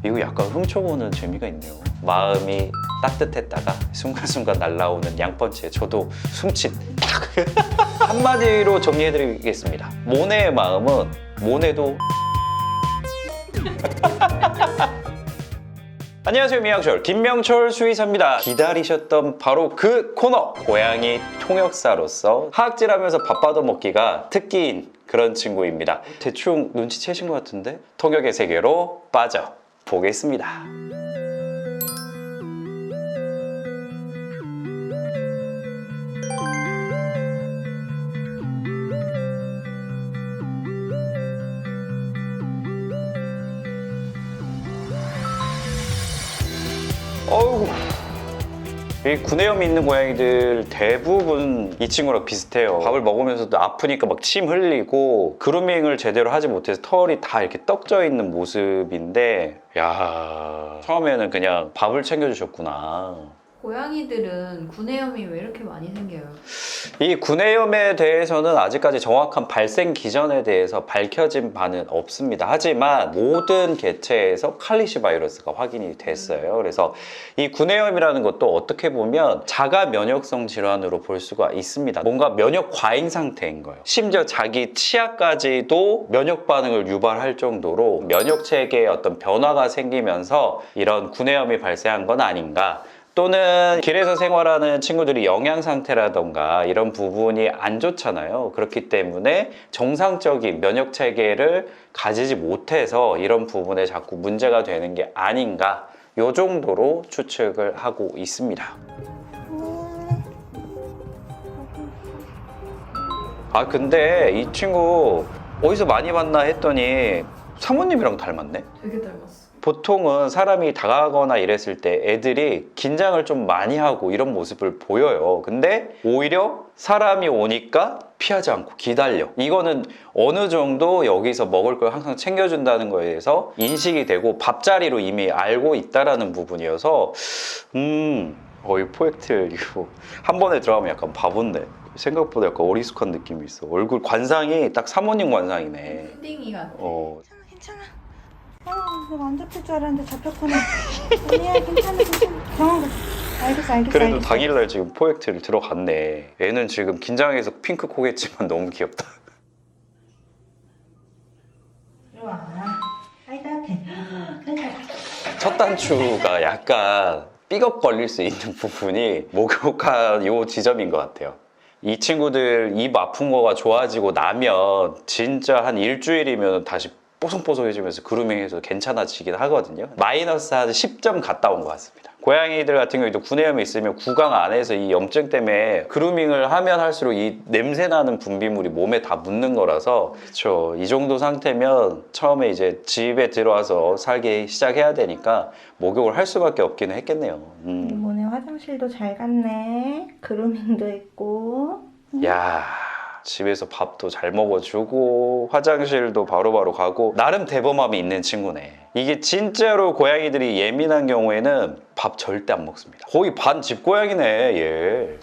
이거 약간 훔쳐보는 재미가 있네요. 마음이 따뜻했다가 순간순간 날아오는 양펀치에 저도 숨친 한마디로 정리해드리겠습니다. 모네의 마음은 모네도 안녕하세요, 미양철 김명철 수의사입니다. 기다리셨던 바로 그 코너, 고양이 통역사로서 하악질하면서 밥 받아먹기가 특기인 그런 친구입니다. 대충 눈치채신 것 같은데 통역의 세계로 빠져보겠습니다. 어우, 이 구내염이 있는 고양이들 대부분 이 친구랑 비슷해요. 밥을 먹으면서도 아프니까 막 침 흘리고 그루밍을 제대로 하지 못해서 털이 다 이렇게 떡져 있는 모습인데, 야, 처음에는 그냥 밥을 챙겨주셨구나. 고양이들은 구내염이 왜 이렇게 많이 생겨요? 이 구내염에 대해서는 아직까지 정확한 발생 기전에 대해서 밝혀진 바는 없습니다. 하지만 모든 개체에서 칼리시 바이러스가 확인이 됐어요. 그래서 이 구내염이라는 것도 어떻게 보면 자가 면역성 질환으로 볼 수가 있습니다. 뭔가 면역 과잉 상태인 거예요. 심지어 자기 치아까지도 면역 반응을 유발할 정도로 면역 체계에 어떤 변화가 생기면서 이런 구내염이 발생한 건 아닌가, 또는 길에서 생활하는 친구들이 영양 상태라던가 이런 부분이 안 좋잖아요. 그렇기 때문에 정상적인 면역 체계를 가지지 못해서 이런 부분에 자꾸 문제가 되는 게 아닌가, 요 정도로 추측을 하고 있습니다. 아, 근데 이 친구 어디서 많이 봤나 했더니 사모님이랑 닮았네? 되게 닮았어. 보통은 사람이 다가가거나 이랬을 때 애들이 긴장을 좀 많이 하고 이런 모습을 보여요. 근데 오히려 사람이 오니까 피하지 않고 기다려. 이거는 어느 정도 여기서 먹을 걸 항상 챙겨준다는 거에 대해서 인식이 되고 밥자리로 이미 알고 있다라는 부분이어서 이 포획트 이거 한 번에 들어가면 약간 바본데 생각보다 약간 어리숙한 느낌이 있어. 얼굴 관상이 딱 사모님 관상이네. 푸딩이 같아. 괜찮아. 내가 안 잡힐 줄 알았는데 잡혔구나. 아니야, 괜찮아. 병원 가. 알겠어. 그래도 당일날 지금 포획트를 들어갔네. 애는 지금 긴장해서 핑크 코겠지만 너무 귀엽다. 이리 와. 아이, 따뜻해. 첫 단추가 약간 삐걱거릴 수 있는 부분이 목욕한 요 지점인 것 같아요. 이 친구들 입 아픈 거가 좋아지고 나면 진짜 한 일주일이면 다시 뽀송뽀송해지면서 그루밍해서 괜찮아지긴 하거든요. 마이너스 한 10점 갔다 온 것 같습니다. 고양이들 같은 경우에도 구내염이 있으면 구강 안에서 이 염증 때문에 그루밍을 하면 할수록 이 냄새나는 분비물이 몸에 다 묻는 거라서, 그쵸, 이 정도 상태면 처음에 이제 집에 들어와서 살기 시작해야 되니까 목욕을 할 수밖에 없기는 했겠네요. 이번에 화장실도 잘 갔네. 그루밍도 했고. 야, 집에서 밥도 잘 먹어주고 화장실도 바로바로 가고 나름 대범함이 있는 친구네. 이게 진짜로 고양이들이 예민한 경우에는 밥 절대 안 먹습니다. 거의 반 집고양이네, 얘.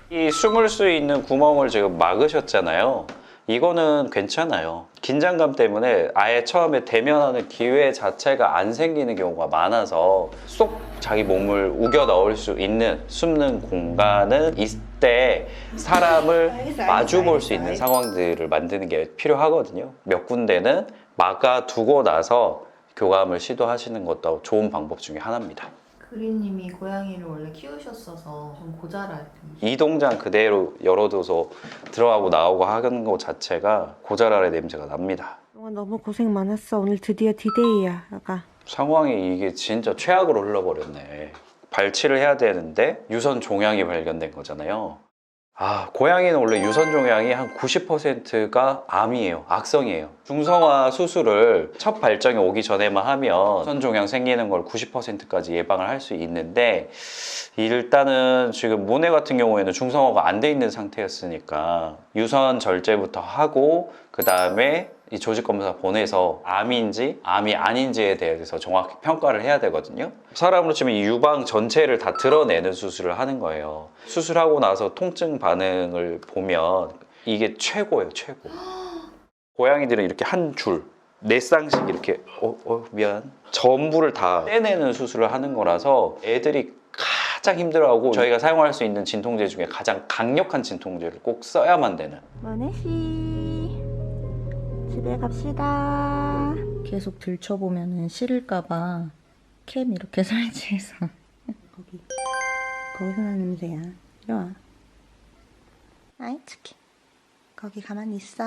이 숨을 수 있는 구멍을 지금 막으셨잖아요. 이거는 괜찮아요. 긴장감 때문에 아예 처음에 대면하는 기회 자체가 안 생기는 경우가 많아서 쏙 자기 몸을 우겨 넣을 수 있는 숨는 공간은 이때 사람을 마주 볼 수 있는 상황들을 만드는 게 필요하거든요. 몇 군데는 막아두고 나서 교감을 시도하시는 것도 좋은 방법 중에 하나입니다. 그린님이 고양이를 원래 키우셨어서 좀 고자랄 때. 이동장 그대로 열어둬서 들어가고 나오고 하는 것 자체가 고자랄의 냄새가 납니다. 너무 고생 많았어. 오늘 드디어 디데이야, 아가. 상황이 이게 진짜 최악으로 흘러버렸네. 발치를 해야 되는데 유선 종양이 발견된 거잖아요. 아, 고양이는 원래 유선 종양이 한 90%가 암이에요. 악성이에요. 중성화 수술을 첫 발정이 오기 전에만 하면 유선 종양 생기는 걸 90%까지 예방을 할 수 있는데, 일단은 지금 모네 같은 경우에는 중성화가 안 돼 있는 상태였으니까 유선 절제부터 하고 그 다음에 이 조직검사 보내서 암인지 암이 아닌지에 대해서 정확히 평가를 해야 되거든요. 사람으로 치면 이 유방 전체를 다 드러내는 수술을 하는 거예요. 수술하고 나서 통증 반응을 보면 이게 최고예요, 최고. 고양이들은 이렇게 한 줄, 네 쌍씩 이렇게 미안 전부를 다 떼내는 수술을 하는 거라서 애들이 가장 힘들어하고 저희가 사용할 수 있는 진통제 중에 가장 강력한 진통제를 꼭 써야만 되는. 모네씨 집에 갑시다. 계속 들춰보면은 싫을까봐 캠 이렇게 설치해서 거기서 나는 냄새야. 이리 와. 아이 착해. 거기 가만히 있어.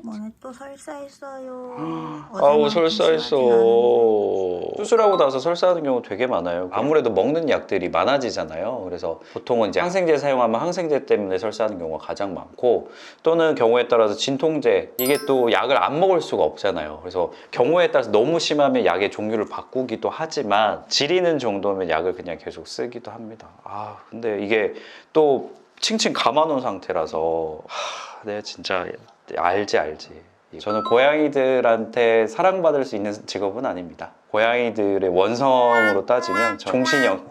뭐네 또 설사했어요. 아우 설사했어. 수술하고 나서 설사하는 경우 되게 많아요. 아무래도 먹는 약들이 많아지잖아요. 그래서 보통은 이제 항생제 사용하면 항생제 때문에 설사하는 경우가 가장 많고, 또는 경우에 따라서 진통제, 이게 또 약을 안 먹을 수가 없잖아요. 그래서 경우에 따라서 너무 심하면 약의 종류를 바꾸기도 하지만 지리는 정도면 약을 그냥 계속 쓰기도 합니다. 근데 이게 또 칭칭 감아놓은 상태라서 내가 진짜 알지. 저는 고양이들한테 사랑받을 수 있는 직업은 아닙니다. 고양이들의 원성으로 따지면 종신형.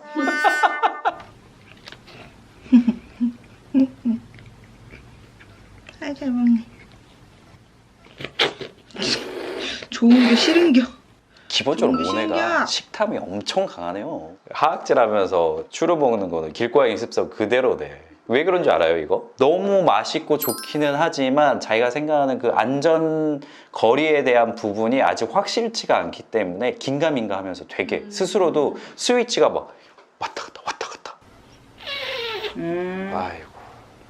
잘 먹네. 좋은 게 싫은겨. 기본적으로 좋은 게 모네가 신기하. 식탐이 엄청 강하네요. 하악질하면서 추루 먹는 거는 길고양이 습성 그대로네. 왜 그런 줄 알아요, 이거? 너무 맛있고 좋기는 하지만 자기가 생각하는 그 안전 거리에 대한 부분이 아직 확실치가 않기 때문에 긴가민가 하면서 되게 스스로도 스위치가 막 왔다 갔다. 아이고,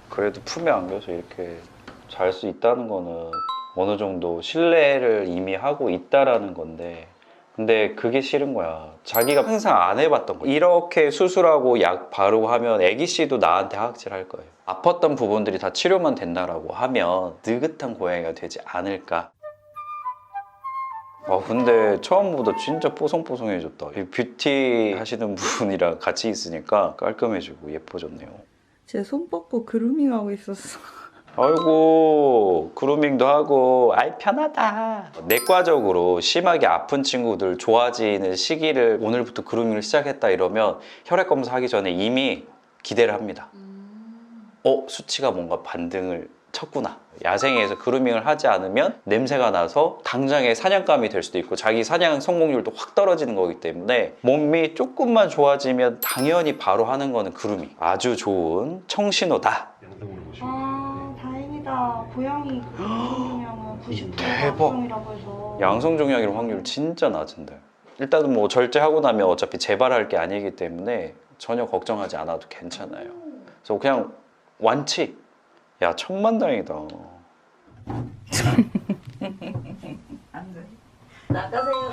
그래도 품에 안겨서 이렇게 잘 수 있다는 거는 어느 정도 신뢰를 이미 하고 있다라는 건데, 근데 그게 싫은 거야. 자기가 항상 안 해봤던 거. 이렇게 수술하고 약 바르고 하면 애기 씨도 나한테 하악질 할 거예요. 아팠던 부분들이 다 치료만 된다라고 하면 느긋한 고양이가 되지 않을까. 근데 처음보다 진짜 뽀송뽀송해졌다. 이 뷰티 하시는 분이랑 같이 있으니까 깔끔해지고 예뻐졌네요. 제 손 뻗고 그루밍하고 있었어. 아이고, 그루밍도 하고, 편하다. 내과적으로 심하게 아픈 친구들 좋아지는 시기를 오늘부터 그루밍을 시작했다 이러면 혈액 검사하기 전에 이미 기대를 합니다. 수치가 뭔가 반등을 쳤구나. 야생에서 그루밍을 하지 않으면 냄새가 나서 당장에 사냥감이 될 수도 있고, 자기 사냥 성공률도 확 떨어지는 거기 때문에 몸이 조금만 좋아지면 당연히 바로 하는 거는 그루밍. 아주 좋은 청신호다. 다행이다. 고양이 그루밍은 90% 대박. 양성이라고 해서. 양성 종양일 확률 진짜 낮은데, 일단은 뭐 절제하고 나면 어차피 재발할 게 아니기 때문에 전혀 걱정하지 않아도 괜찮아요. 그래서 그냥 완치. 야, 천만다행이다. 안 돼. 나가세요.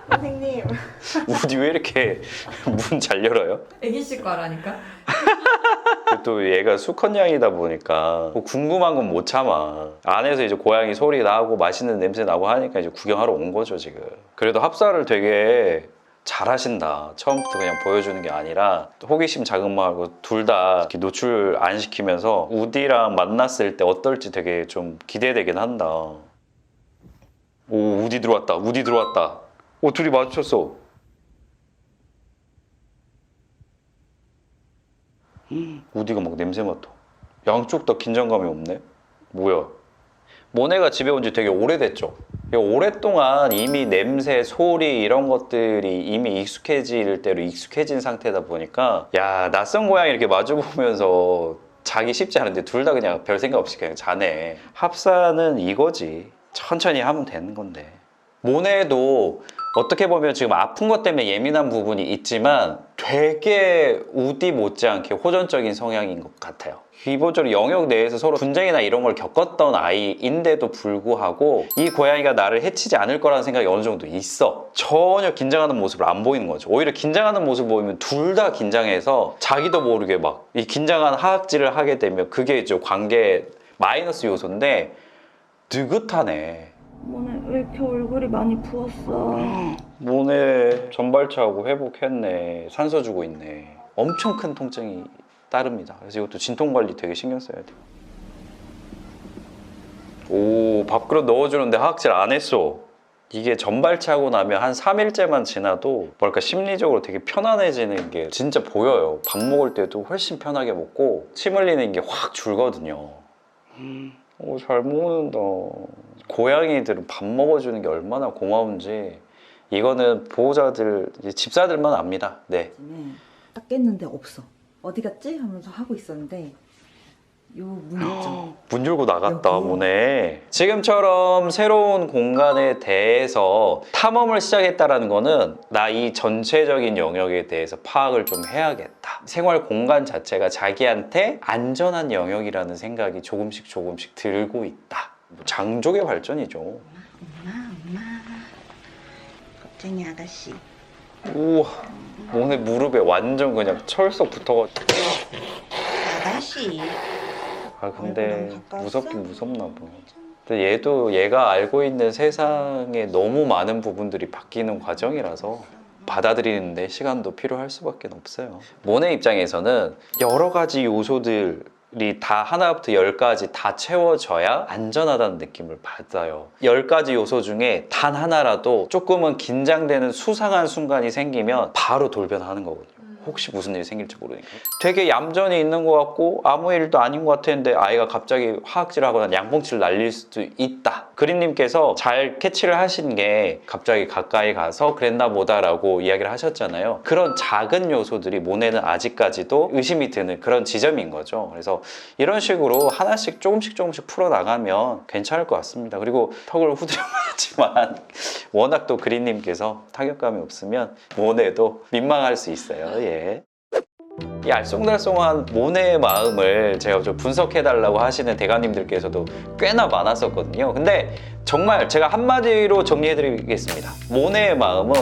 선생님. 우디 왜 이렇게 문 잘 열어요? 애기씨 거라니까? 또 얘가 수컷냥이다 보니까 뭐 궁금한 건 못 참아. 안에서 이제 고양이 소리 나고 맛있는 냄새 나고 하니까 이제 구경하러 온 거죠 지금. 그래도 합사를 되게 잘하신다. 처음부터 그냥 보여주는 게 아니라 호기심 자극하고 둘 다 노출 안 시키면서 우디랑 만났을 때 어떨지 되게 좀 기대되긴 한다. 오, 우디 들어왔다. 둘이 마주쳤어. 우디가 막 냄새 맡아. 양쪽 다 긴장감이 없네. 뭐야? 모네가 집에 온 지 되게 오래됐죠. 오랫동안 이미 냄새, 소리 이런 것들이 이미 익숙해질 대로 익숙해진 상태다 보니까, 야, 낯선 고양이 이렇게 마주보면서 자기 쉽지 않은데 둘 다 그냥 별 생각 없이 그냥 자네. 합사는 이거지. 천천히 하면 되는 건데. 모네도 어떻게 보면 지금 아픈 것 때문에 예민한 부분이 있지만 되게 우디 못지않게 호전적인 성향인 것 같아요. 기본적으로 영역 내에서 서로 분쟁이나 이런 걸 겪었던 아이인데도 불구하고 이 고양이가 나를 해치지 않을 거라는 생각이 어느 정도 있어. 전혀 긴장하는 모습을 안 보이는 거죠. 오히려 긴장하는 모습을 보이면 둘 다 긴장해서 자기도 모르게 막 이 긴장한 하악질을 하게 되면 그게 이제 관계 마이너스 요소인데, 느긋하네. 오늘 왜 이렇게 얼굴이 많이 부었어? 모네 전발차하고 회복했네. 산소 주고 있네. 엄청 큰 통증이 따릅니다. 그래서 이것도 진통 관리 되게 신경 써야 돼요. 오, 밥그릇 넣어주는데 하악질 안 했어. 이게 전발차고 나면 한 3일째만 지나도 뭐랄까 심리적으로 되게 편안해지는 게 진짜 보여요. 밥 먹을 때도 훨씬 편하게 먹고 침 흘리는 게 확 줄거든요. 잘 먹는다. 고양이들은 밥 먹어주는 게 얼마나 고마운지 이거는 보호자들, 이제 집사들만 압니다. 네. 딱 깼는데 없어. 어디 갔지? 하면서 하고 있었는데 요 문 있죠. 문 열고 나갔다 여기. 보네. 지금처럼 새로운 공간에 대해서 탐험을 시작했다라는 거는 나 이 전체적인 영역에 대해서 파악을 좀 해야겠다. 생활 공간 자체가 자기한테 안전한 영역이라는 생각이 조금씩 들고 있다. 장족의 발전이죠. 엄마. 겁쟁이 아가씨. 우와, 오늘 무릎에 완전 그냥 철석 붙어가지고. 아가씨. 아 근데 얼굴이랑 가까웠어? 무섭긴 무섭나 봐. 근데 얘가 알고 있는 세상에 너무 많은 부분들이 바뀌는 과정이라서 받아들이는데 시간도 필요할 수밖에 없어요. 모네 입장에서는 여러 가지 요소들이 다 하나부터 10까지 다 채워져야 안전하다는 느낌을 받아요. 10가지 요소 중에 단 하나라도 조금은 긴장되는 수상한 순간이 생기면 바로 돌변하는 거거든요. 혹시 무슨 일이 생길지 모르니까. 되게 얌전히 있는 것 같고 아무 일도 아닌 것 같았는데 아이가 갑자기 화학질하거나 양봉치를 날릴 수도 있다. 그린님께서 잘 캐치를 하신 게 갑자기 가까이 가서 그랬나 보다라고 이야기를 하셨잖아요. 그런 작은 요소들이 모네는 아직까지도 의심이 드는 그런 지점인 거죠. 그래서 이런 식으로 하나씩 조금씩 풀어나가면 괜찮을 것 같습니다. 그리고 턱을 후드려야지만 워낙 또 그린님께서 타격감이 없으면 모네도 민망할 수 있어요. 예. 이 알쏭달쏭한 모네의 마음을 제가 좀 분석해달라고 하시는 대가님들께서도 꽤나 많았었거든요. 근데 정말 제가 한마디로 정리해드리겠습니다. 모네의 마음은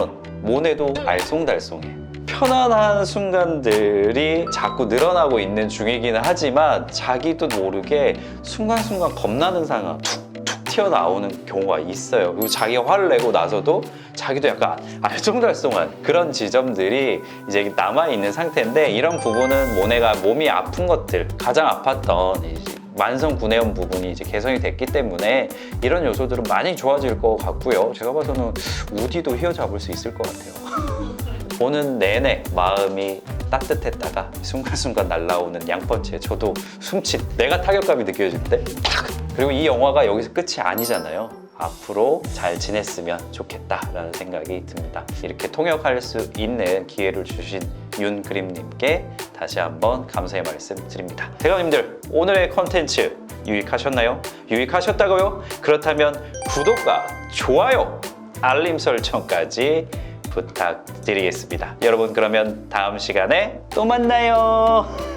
모네도 알쏭달쏭해. 편안한 순간들이 자꾸 늘어나고 있는 중이기는 하지만 자기도 모르게 순간순간 겁나는 상황 툭툭 튀어나오는 경우가 있어요. 그리고 자기가 화를 내고 나서도 자기도 약간 알쏭달쏭한 그런 지점들이 이제 남아있는 상태인데, 이런 부분은 모네가 몸이 아픈 것들, 가장 아팠던 이제 만성 구내염 부분이 이제 개선이 됐기 때문에 이런 요소들은 많이 좋아질 것 같고요. 제가 봐서는 우디도 휘어잡을 수 있을 것 같아요. 보는 내내 마음이 따뜻했다가 순간순간 날아오는 양펀치에 저도 숨칫 내가 타격감이 느껴지는데 탁! 그리고 이 영화가 여기서 끝이 아니잖아요. 앞으로 잘 지냈으면 좋겠다라는 생각이 듭니다. 이렇게 통역할 수 있는 기회를 주신 윤그림님께 다시 한번 감사의 말씀 드립니다. 대가님들, 오늘의 컨텐츠 유익하셨나요? 유익하셨다고요? 그렇다면 구독과 좋아요, 알림 설정까지 부탁드리겠습니다. 여러분, 그러면 다음 시간에 또 만나요.